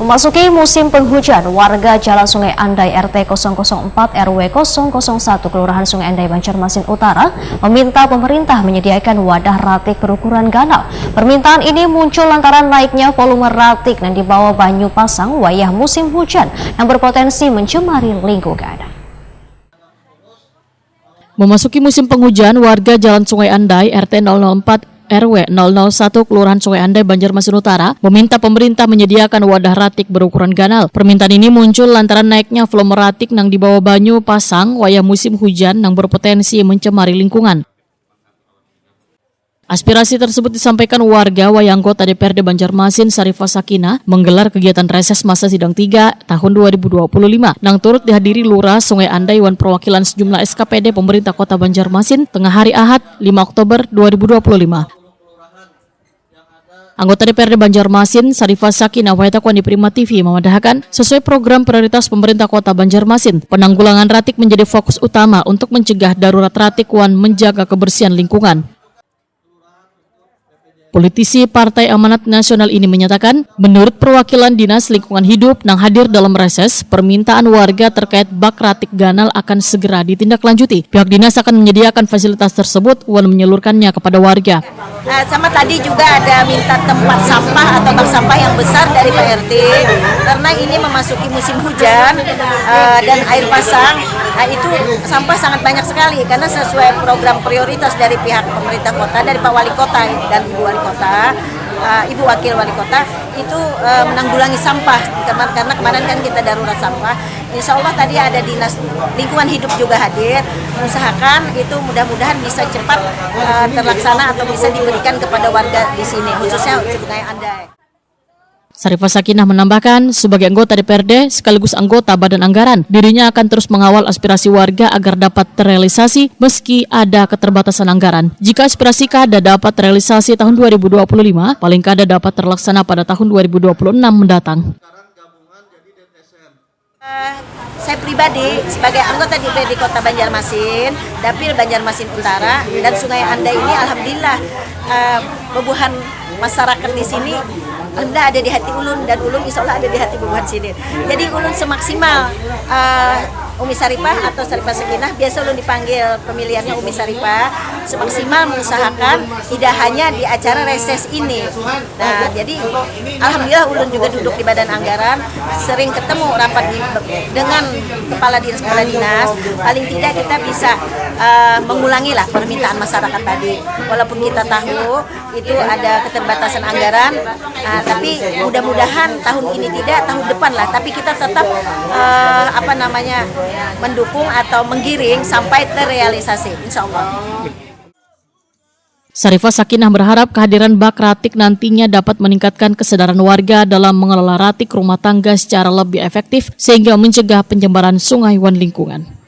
Memasuki musim penghujan, warga Jalan Sungai Andai RT 004 RW 001 Kelurahan Sungai Andai Banjarmasin Utara meminta pemerintah menyediakan wadah ratik berukuran ganal. Permintaan ini muncul lantaran naiknya volume ratik dan dibawa banyu pasang wayah musim hujan yang berpotensi mencemari lingkungan. Memasuki musim penghujan, warga Jalan Sungai Andai RT 004 RW 001 Kelurahan Sungai Andai Banjarmasin Utara meminta pemerintah menyediakan wadah ratik berukuran ganal. Permintaan ini muncul lantaran naiknya volume ratik nang dibawa banyu pasang wayah musim hujan yang berpotensi mencemari lingkungan. Aspirasi tersebut disampaikan warga wayah anggota DPRD Banjarmasin Sarifah Sakinah menggelar kegiatan reses masa sidang 3 tahun 2025 yang turut dihadiri Lurah Sungai Andai Wan perwakilan sejumlah SKPD pemerintah Kota Banjarmasin tengah hari Ahad 5 Oktober 2025. Anggota DPRD Banjarmasin, Sarifah Sakinah Wahitakuan di Prima TV memadahkan, sesuai program prioritas pemerintah Kota Banjarmasin, penanggulangan ratik menjadi fokus utama untuk mencegah darurat ratik wan menjaga kebersihan lingkungan. Politisi Partai Amanat Nasional ini menyatakan, menurut perwakilan Dinas Lingkungan Hidup yang hadir dalam reses, permintaan warga terkait bak ratik ganal akan segera ditindaklanjuti. Pihak dinas akan menyediakan fasilitas tersebut dan menyalurkannya kepada warga. Sama tadi juga ada minta tempat sampah atau bak sampah yang besar dari Pak RT, karena ini memasuki musim hujan dan air pasang, itu sampah sangat banyak sekali karena sesuai program prioritas dari pihak pemerintah kota, dari Pak Wali Kota dan Ibu Wali Kota, Ibu Wakil Wali Kota itu menanggulangi sampah karena kemarin kan kita darurat sampah. Insya Allah tadi ada Dinas Lingkungan Hidup juga hadir, mengusahakan itu mudah-mudahan bisa cepat terlaksana atau bisa diberikan kepada warga di sini, khususnya Sungai Andai. Sarifah Sakinah menambahkan, sebagai anggota DPRD sekaligus anggota Badan Anggaran, dirinya akan terus mengawal aspirasi warga agar dapat terrealisasi meski ada keterbatasan anggaran. Jika aspirasi kada dapat terrealisasi tahun 2025, paling kada dapat terlaksana pada tahun 2026 mendatang. Saya pribadi sebagai anggota DPRD Kota Banjarmasin, Dapil Banjarmasin Utara dan Sungai Andai ini alhamdulillah bebuhan masyarakat di sini alhamdulillah ada di hati ulun, dan ulun insya Allah ada di hati bebuhan sini. Jadi ulun semaksimal Umi Sarifah atau Sarifah Sakinah, biasa ulun dipanggil pemilihannya Umi Sarifah, semaksimal mengusahakan tidak hanya di acara reses ini. Nah, jadi alhamdulillah ulun juga duduk di Badan Anggaran, sering ketemu rapat dengan kepala dinas, paling tidak kita bisa mengulangi lah permintaan masyarakat tadi. Walaupun kita tahu itu ada keterbatasan anggaran, tapi mudah-mudahan tahun ini tidak, tahun depan lah, tapi kita tetap mendukung atau menggiring sampai terrealisasi, insya Allah. Sarifah Sakinah berharap kehadiran bak ratik nantinya dapat meningkatkan kesadaran warga dalam mengelola ratik rumah tangga secara lebih efektif sehingga mencegah pencemaran sungai wan lingkungan.